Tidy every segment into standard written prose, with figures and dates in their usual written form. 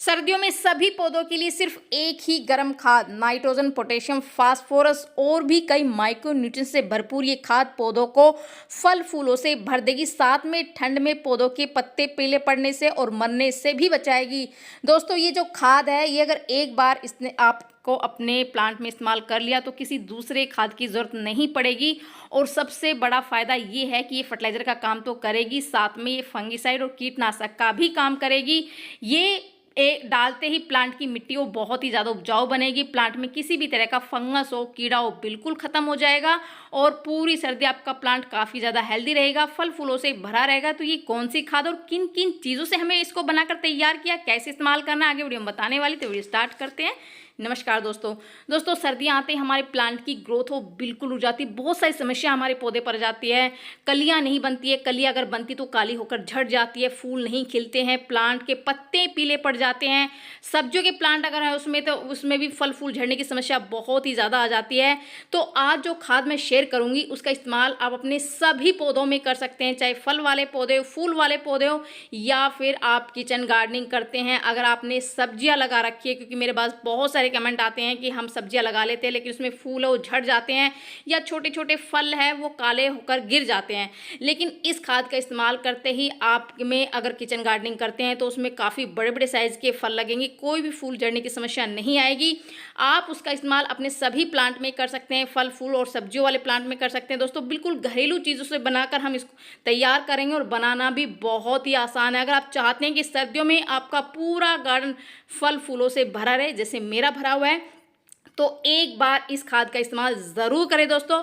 सर्दियों में सभी पौधों के लिए सिर्फ एक ही गर्म खाद नाइट्रोजन, पोटेशियम, फास्फोरस और भी कई माइक्रोन्यूट्रिएंट्स से भरपूर ये खाद पौधों को फल फूलों से भर देगी। साथ में ठंड में पौधों के पत्ते पीले पड़ने से और मरने से भी बचाएगी। दोस्तों, ये जो खाद है, ये अगर एक बार इसने आपको अपने प्लांट में इस्तेमाल कर लिया तो किसी दूसरे खाद की ज़रूरत नहीं पड़ेगी। और सबसे बड़ा फ़ायदा ये है कि ये फर्टिलाइज़र का काम तो करेगी, साथ में ये फंगिसाइड और कीटनाशक का भी काम करेगी। ये डालते ही प्लांट की मिट्टी वो बहुत ही ज़्यादा उपजाऊ बनेगी। प्लांट में किसी भी तरह का फंगस हो, कीड़ा हो, बिल्कुल ख़त्म हो जाएगा और पूरी सर्दी आपका प्लांट काफ़ी ज़्यादा हेल्दी रहेगा, फल फूलों से भरा रहेगा। तो ये कौन सी खाद और किन किन चीज़ों से हमें इसको बनाकर तैयार किया, कैसे इस्तेमाल करना है, आगे वीडियो में बताने वाली। तो वीडियो स्टार्ट करते हैं। नमस्कार दोस्तों, सर्दियाँ आते ही हमारे प्लांट की ग्रोथ हो बिल्कुल रुक जाती है। बहुत सारी समस्या हमारे पौधे पर जाती है। कलियाँ नहीं बनती है, कलियाँ अगर बनती तो काली होकर झड़ जाती है, फूल नहीं खिलते हैं, प्लांट के पत्ते पीले पड़ जाते हैं। सब्जियों के प्लांट अगर है उसमें तो उसमें भी फल फूल झड़ने की समस्या बहुत ही ज़्यादा आ जाती है। तो आज जो खाद मैं शेयर करूँगी उसका इस्तेमाल आप अपने सभी पौधों में कर सकते हैं, चाहे फल वाले पौधे हो, फूल वाले पौधे हो, या फिर आप किचन गार्डनिंग करते हैं। अगर आपने सब्जियां लगा रखी है, क्योंकि मेरे पास बहुत सारे कमेंट आते हैं कि हम सब्जियां लगा लेते हैं लेकिन उसमें फूल है वो झड़ जाते हैं, या छोटे छोटे फल है वो काले होकर गिर जाते हैं। लेकिन इस खाद का इस्तेमाल करते ही आप में अगर किचन गार्डनिंग करते हैं तो उसमें काफ़ी बड़े बड़े साइज़ के फल लगेंगे, कोई भी फूल झड़ने की समस्या नहीं आएगी। आप उसका इस्तेमाल अपने सभी प्लांट में कर सकते हैं, फल फूल और सब्जियों वाले प्लांट में कर सकते हैं। दोस्तों, बिल्कुल घरेलू चीज़ों से बनाकर हम इसको तैयार करेंगे और बनाना भी बहुत ही आसान है। अगर आप चाहते हैं कि सर्दियों में आपका पूरा गार्डन फल फूलों से भरा रहे, जैसे मेरा भरा हुआ है, तो एक बार इस खाद का इस्तेमाल ज़रूर करें। दोस्तों,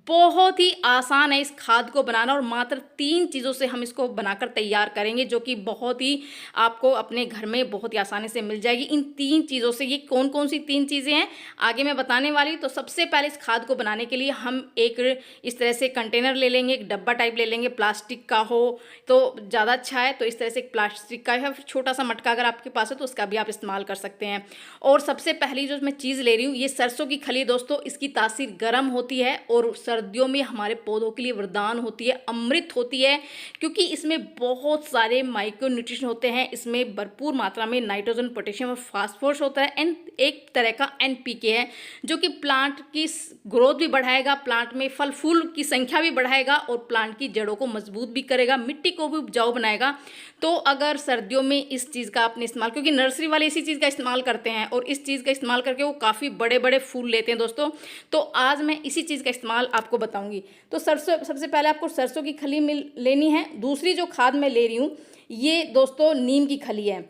बहुत ही आसान है इस खाद को बनाना और मात्र 3 चीज़ों से हम इसको बनाकर तैयार करेंगे, जो कि बहुत ही आपको अपने घर में बहुत ही आसानी से मिल जाएगी। इन 3 चीज़ों से, ये कौन कौन सी 3 चीज़ें हैं आगे मैं बताने वाली। तो सबसे पहले इस खाद को बनाने के लिए हम एक इस तरह से कंटेनर ले लेंगे, एक डब्बा टाइप ले लेंगे, प्लास्टिक का हो तो ज़्यादा अच्छा है। तो इस तरह से एक प्लास्टिक का या फिर छोटा सा मटका अगर आपके पास है तो उसका भी आप इस्तेमाल कर सकते हैं। और सबसे पहली जो मैं चीज़ ले रही हूँ, ये सरसों की खली। दोस्तों, इसकी तासीर गर्म होती है और सर्दियों में हमारे पौधों के लिए वरदान होती है, अमृत होती है, क्योंकि इसमें बहुत सारे माइक्रोन्यूट्रिएंट्स होते हैं। इसमें भरपूर मात्रा में नाइट्रोजन, पोटेशियम और फास्फोरस होता है। एंड एक तरह का एनपीके है, जो कि प्लांट की ग्रोथ भी बढ़ाएगा, प्लांट में फल फूल की संख्या भी बढ़ाएगा और प्लांट की जड़ों को मजबूत भी करेगा, मिट्टी को भी उपजाऊ बनाएगा। तो अगर सर्दियों में इस चीज़ का आपने इस्तेमाल, क्योंकि नर्सरी वाले इसी चीज़ का इस्तेमाल करते हैं और इस चीज़ का इस्तेमाल करके वो काफ़ी बड़े बड़े फूल लेते हैं। दोस्तों, तो आज मैं इसी चीज़ का इस्तेमाल आपको बताऊंगी। तो सरसों, सबसे पहले आपको सरसों की खली लेनी है। दूसरी जो खाद मैं ले रही हूँ, ये दोस्तों नीम की खली है।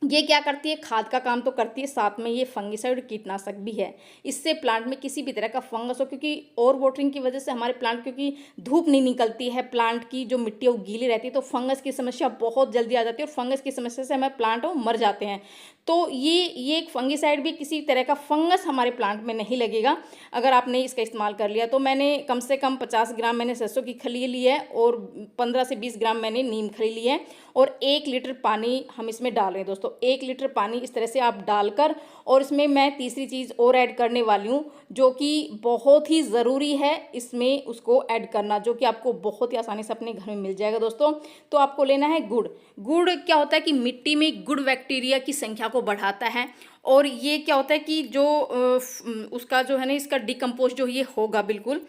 ये क्या करती है, खाद का काम तो करती है, साथ में ये फंगिसाइड कीटनाशक भी है। इससे प्लांट में किसी भी तरह का फंगस हो, क्योंकि ओवर वाटरिंग की वजह से हमारे प्लांट, क्योंकि धूप नहीं निकलती है, प्लांट की जो मिट्टी है वो गीली रहती है, तो फंगस की समस्या बहुत जल्दी आ जाती है और फंगस की समस्या से हमारे प्लांट वो मर जाते हैं। तो ये एक फंगिसाइड भी, किसी तरह का फंगस हमारे प्लांट में नहीं लगेगा अगर आपने इसका इस्तेमाल कर लिया। तो मैंने कम से कम 50 ग्राम मैंने सरसों की खली ली है और 15 से 20 ग्राम मैंने नीम खली ली है और 1 लीटर पानी हम इसमें डाल रहे हैं। दोस्तों, 1 लीटर पानी इस तरह से आप डालकर, और इसमें मैं तीसरी चीज़ और ऐड करने वाली हूँ जो कि बहुत ही ज़रूरी है इसमें उसको ऐड करना, जो कि आपको बहुत ही आसानी से अपने घर में मिल जाएगा। दोस्तों, तो आपको लेना है गुड़। गुड़ क्या होता है कि मिट्टी में गुड़ बैक्टीरिया की संख्या को बढ़ाता है, और ये क्या होता है कि जो उसका जो है ना, इसका डिकम्पोज जो ये होगा बिल्कुल,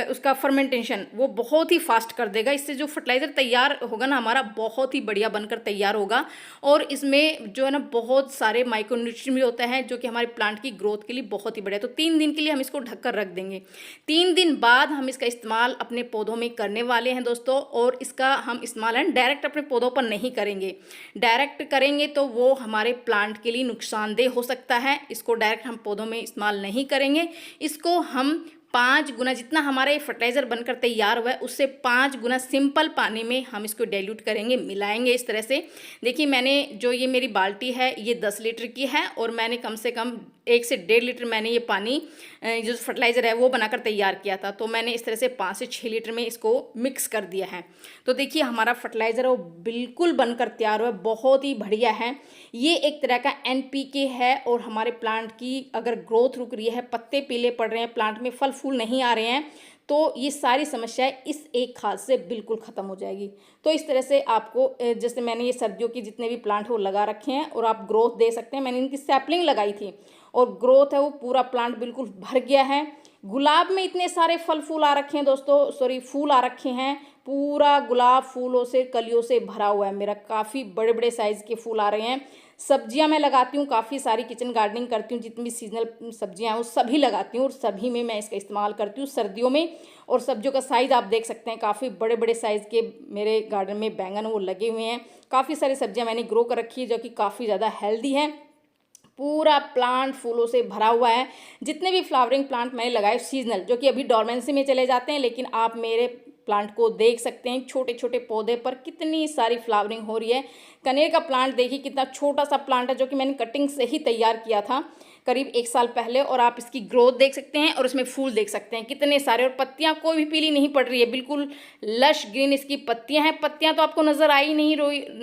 उसका फर्मेंटेशन वो बहुत ही फास्ट कर देगा। इससे जो फर्टिलाइज़र तैयार होगा ना हमारा, बहुत ही बढ़िया बनकर तैयार होगा। और इसमें जो है ना बहुत सारे माइक्रोन्यूट्रिएंट भी होता है, जो कि हमारे प्लांट की ग्रोथ के लिए बहुत ही बढ़िया। तो 3 दिन के लिए हम इसको ढककर रख देंगे। 3 दिन बाद हम इसका इस्तेमाल अपने पौधों में करने वाले हैं दोस्तों। और इसका हम इस्तेमाल है डायरेक्ट अपने पौधों पर नहीं करेंगे। डायरेक्ट करेंगे तो वो हमारे प्लांट के लिए नुकसानदेह हो सकता है। इसको डायरेक्ट हम पौधों में इस्तेमाल नहीं करेंगे। इसको हम 5 गुना, जितना हमारा ये फर्टिलाइज़र बनकर तैयार हुआ है उससे 5 गुना सिंपल पानी में हम इसको डाइल्यूट करेंगे, मिलाएंगे इस तरह से। देखिए, मैंने जो ये मेरी बाल्टी है ये 10 लीटर की है और मैंने कम से कम 1 से 1.5 लीटर मैंने ये पानी जो फर्टिलाइज़र है वो बनाकर तैयार किया था। तो मैंने इस तरह से 5 से 6 लीटर में इसको मिक्स कर दिया है। तो देखिए, हमारा फर्टिलाइज़र वो बिल्कुल बनकर तैयार हुआ है, बहुत ही बढ़िया है। ये एक तरह का एनपीके है और हमारे प्लांट की अगर ग्रोथ रुक रही है, पत्ते पीले पड़ रहे हैं, प्लांट में फल फूल नहीं आ रहे हैं, तो ये सारी समस्याएं इस एक खाद से बिल्कुल ख़त्म हो जाएगी। तो इस तरह से आपको जैसे मैंने ये सर्दियों की जितने भी प्लांट वो लगा रखे हैं और आप ग्रोथ दे सकते हैं। मैंने इनकी सैपलिंग लगाई थी और ग्रोथ है वो पूरा प्लांट बिल्कुल भर गया है। गुलाब में इतने सारे फल फूल आ रखे हैं दोस्तों, सॉरी फूल आ रखे हैं। पूरा गुलाब फूलों से कलियों से भरा हुआ है मेरा, काफ़ी बड़े बड़े साइज़ के फूल आ रहे हैं। सब्जियां मैं लगाती हूँ काफ़ी सारी, किचन गार्डनिंग करती हूँ, जितनी भी सीजनल सब्जियां हैं वो सभी लगाती हूँ और सभी में मैं इसका इस्तेमाल करती हूँ सर्दियों में। और सब्जियों का साइज़ आप देख सकते हैं, काफ़ी बड़े बड़े साइज़ के मेरे गार्डन में बैंगन वो लगे हुए हैं। काफ़ी सारी सब्जियां मैंने ग्रो कर रखी है जो कि काफ़ी ज़्यादा हेल्दी है। पूरा प्लांट फूलों से भरा हुआ है। जितने भी फ्लावरिंग प्लांट मैंने लगाए सीजनल, जो कि अभी डोरमेंसी में चले जाते हैं, लेकिन आप मेरे प्लांट को देख सकते हैं, छोटे छोटे पौधे पर कितनी सारी फ्लावरिंग हो रही है। कनेर का प्लांट देखिए कितना छोटा सा प्लांट है, जो कि मैंने कटिंग से ही तैयार किया था करीब 1 साल पहले, और आप इसकी ग्रोथ देख सकते हैं और इसमें फूल देख सकते हैं कितने सारे। और पत्तियां कोई भी पीली नहीं पड़ रही है, बिल्कुल लश ग्रीन इसकी पत्तियां हैं। पत्तियां तो आपको नजर आ ही नहीं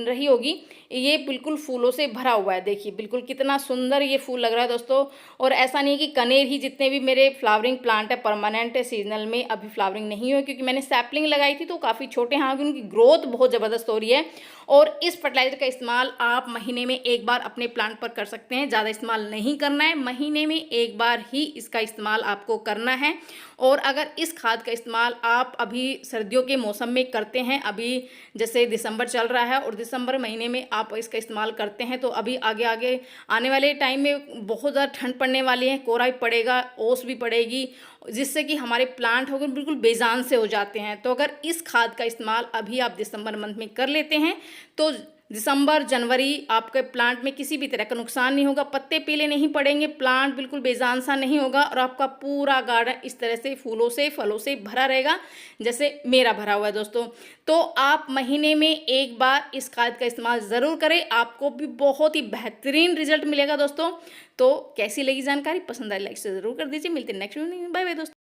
रही होगी, ये बिल्कुल फूलों से भरा हुआ है। देखिए बिल्कुल कितना सुंदर ये फूल लग रहा है दोस्तों। और ऐसा नहीं है कि कनेर ही, जितने भी मेरे फ्लावरिंग प्लांट है परमानेंट है, सीजनल में अभी फ्लावरिंग नहीं हुई क्योंकि मैंने सैपलिंग लगाई थी तो काफ़ी छोटे हैं, उनकी ग्रोथ बहुत ज़बरदस्त हो रही है। और इस फर्टिलाइजर का इस्तेमाल आप महीने में एक बार अपने प्लांट पर कर सकते हैं, ज़्यादा इस्तेमाल नहीं करना है, महीने में एक बार ही इसका इस्तेमाल आपको करना है। और अगर इस खाद का इस्तेमाल आप अभी सर्दियों के मौसम में करते हैं, अभी जैसे दिसंबर चल रहा है और दिसंबर महीने में आप इसका इस्तेमाल करते हैं, तो अभी आगे आगे आने वाले टाइम में बहुत ज़्यादा ठंड पड़ने वाली है, कोहरा भी पड़ेगा, ओस भी पड़ेगी, जिससे कि हमारे प्लांट होकर बिल्कुल बेजान से हो जाते हैं। तो अगर इस खाद का इस्तेमाल अभी आप दिसंबर मंथ में कर लेते हैं तो दिसंबर जनवरी आपके प्लांट में किसी भी तरह का नुकसान नहीं होगा, पत्ते पीले नहीं पड़ेंगे, प्लांट बिल्कुल बेजान सा नहीं होगा और आपका पूरा गार्डन इस तरह से फूलों से फलों से भरा रहेगा जैसे मेरा भरा हुआ है दोस्तों। तो आप महीने में एक बार इस खाद का इस्तेमाल ज़रूर करें, आपको भी बहुत ही बेहतरीन रिजल्ट मिलेगा दोस्तों। तो कैसी लगी जानकारी, पसंद आई लाइक से ज़रूर कर दीजिए। मिलते हैं नेक्स्ट वीडियो में, बाय बाय दोस्तों।